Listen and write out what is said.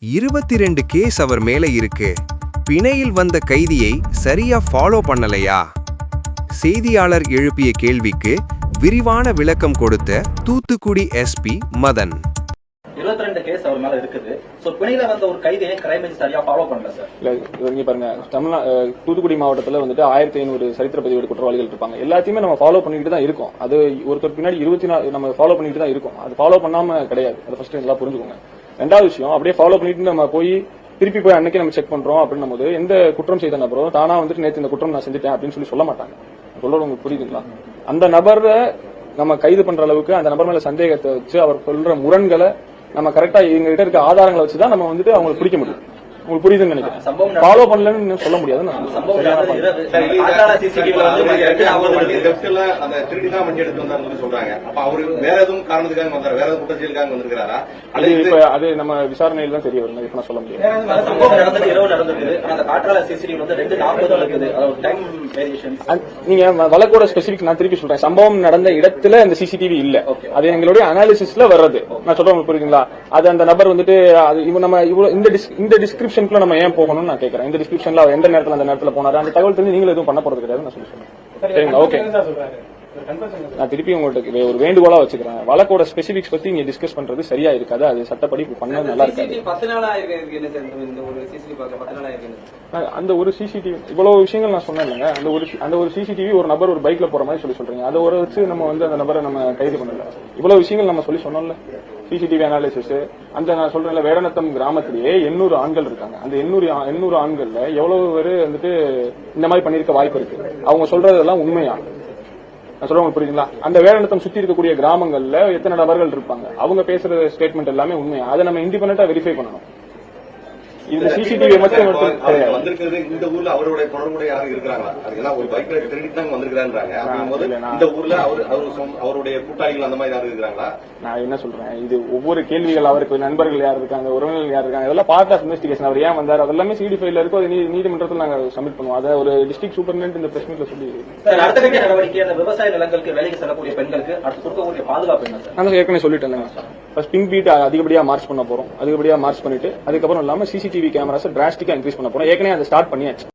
22 case அவர் மேல இருக்கு. பிணையில் வந்த கைதியை சரியா ஃபாலோ பண்ணலையா? செய்தியாளர் எழுப்பிய கேள்விக்கு விரிவான விளக்கம் கொடுத்த தூத்துக்குடி எஸ்பி மதன். 22 கேஸ் அவர் மேல இருக்குது. சோ பிணையில வந்த ஒரு கைதியை கிரைம் சரியா ஃபாலோ பண்ணல சார். இங்க பாருங்க, தூத்துக்குடி மாவட்டத்துல வந்துட்டு 1500 சரித்திர பதிவேடு குற்றவாளிகள் இருப்பாங்க. எல்லாத்தையுமே நம்ம ஃபாலோ பண்ணிட்டு தான் இருக்கோம். அது ஒருத்தர் பின்னாடி 24 நம்ம ஃபாலோ பண்ணிட்டு தான் இருக்கோம். அது ஃபாலோ பண்ணாம கிடையாது. அதை ஃபர்ஸ்ட் எல்லாம் புரிஞ்சுக்கோங்க. ரெண்டாவது விஷயம், அப்படியே ஃபாலோ பண்ணிட்டு நம்ம திருப்பி போய் அன்னைக்கு நம்ம செக் பண்றோம் அப்படின்னும் போது எந்த குற்றம் செய்த நபரும் தானா வந்துட்டு நேற்று இந்த குற்றம் நான் செஞ்சுட்டேன் அப்படின்னு சொல்ல மாட்டாங்க. சொல்றது உங்களுக்கு புரியுதுங்களா? அந்த நபரை நம்ம கைது பண்ற அளவுக்கு அந்த நபர் மேல சந்தேகத்தை வச்சு அவர் சொல்ற முரண்களை நம்ம கரெக்டா எங்க கிட்ட இருக்க ஆதாரங்களை வச்சுதான் நம்ம வந்துட்டு அவங்களுக்கு பிடிக்க முடியும். உங்களுக்கு புரியுதுன்னு நினைக்கிறேன். ஃபாலோ பண்ணலன்னு சொல்ல முடியாது. அது நம்ம விசாரணையில தான் தெரிய வரும். இப்ப சொல்ல முடியாது. நீங்க வழக்கோட ஸ்பெசிபிக் நான் திருப்பி சொல்றேன். சம்பவம் நடந்த இடத்துல அந்த சிசிடிவி இல்ல. அது எங்களுடைய அனாலிசிஸ்ல வர்றது. நான் சொல்றேன் புரியுதுங்களா? அது அந்த நபர் வந்துட்டு நம்ம இந்த டிஸ்கிரிப்ஷன்ல நம்ம ஏன் போகணும்னு நான் கேட்கறேன். இந்த டிஸ்கிரிப்ஷன்ல எந்த நேரத்துல அந்த நேரத்துல போனாரு அந்த தகவல் தெரிஞ்சு நீங்களும் எதுவும் பண்ண போறது கிடையாது. நான் சொல்றேன் சரிங்களா? ஓகே, நான் திருப்பி உங்களுக்கு ஒரு வேண்டுகோளா வச்சுக்கிறேன். வழக்கோட ஸ்பெசிபிக்ஸ் பத்தி நீங்க டிஸ்கஸ் பண்றது சரியா இருக்காது. அது சட்டப்படி பண்ண நல்லா இருக்காது. அந்த ஒரு சிசிடிவி இவ்வளவு விஷயங்கள் நான் சொன்னேன் இல்லைங்க. அந்த ஒரு சிசிடிவி ஒரு நபர் ஒரு பைக்ல போற மாதிரி சொல்றீங்க. அதை ஒரு வச்சு நம்ம அந்த நபரை நம்ம கைது பண்ணல. இவ்வளவு விஷயங்கள் நம்ம சொன்னோம்ல. சிசிடிவி அனாலிசிஸ், அந்த நான் சொல்றேன் வேடநத்தம் கிராமத்திலேயே 800 ஆண்கள் இருக்காங்க. அந்த 800 ஆண்கள்ல எவ்வளவு பேரு வந்துட்டு இந்த மாதிரி பண்ணிருக்க வாய்ப்பு இருக்கு? அவங்க சொல்றதெல்லாம் உண்மையா? நான் சொல்றேன் புரியுதுங்களா? அந்த வேடநத்தம் சுத்தி இருக்கக்கூடிய கிராமங்கள்ல எத்தனை நபர்கள் இருப்பாங்க? அவங்க பேசுற ஸ்டேட்மெண்ட் எல்லாமே உண்மையா? அதை நம்ம இண்டிபெண்டா வெரிஃபை பண்ணணும். இந்த சிசிடிவி மட்டும் வந்திருக்கிறது. இந்த ஊர்ல அவருடைய தொடர்புடைய யாரும் இருக்கிறாங்களா? அதுக்கெல்லாம் ஒரு பைக்ல திருடிட்டு தான் வந்திருக்கிறாங்க. அப்படிங்கும்போது இந்த ஊர்ல அவருடைய கூட்டாளிகள் அந்த மாதிரி யாரும் இருக்கிறாங்களா? நான் என்ன சொல்றேன், இது ஒவ்வொரு கேள்விகள், அவருக்கு நண்பர்கள் யார் இருக்காங்க, உறவினர்கள் யார் இருக்காங்க, இதெல்லாம் பார்ட் ஆஃப் இன்வெஸ்டிகேஷன். அவர் ஏன் வந்தார் அதெல்லாமே சிடி ஃபைல இருக்கும். அது நீதிமன்றத்தில் நாங்க சப்மிட் பண்ணுவோம். அதை ஒரு டிஸ்ட்ரிக்ட் சூப்பர்டென்ட் இந்த பிரஸ் மீட்ல சொல்லி அடுத்த கட்ட நடவடிக்கை அந்த விவசாய நிலங்களுக்கு வேலைக்கு செல்லக்கூடிய பெண்களுக்கு அடுத்து கொடுக்கக்கூடிய பாதுகாப்பு என்ன சார்? நான் ஏற்கனவே சொல்லிட்டேன். ஃபர்ஸ்ட் பிங்க் பீட் அதிகப்படியா மார்ச் பண்ண போறோம். அதிகப்படியா மார்ச் பண்ணிட்டு அதுக்கப்புறம் இல்லாம சிசிடிவி கேமராஸ் டிராஸ்டிக்கா இன்க்ரீஸ் பண்ண போறோம். ஏற்கனவே அதை ஸ்டார்ட் பண்ணியாச்சு.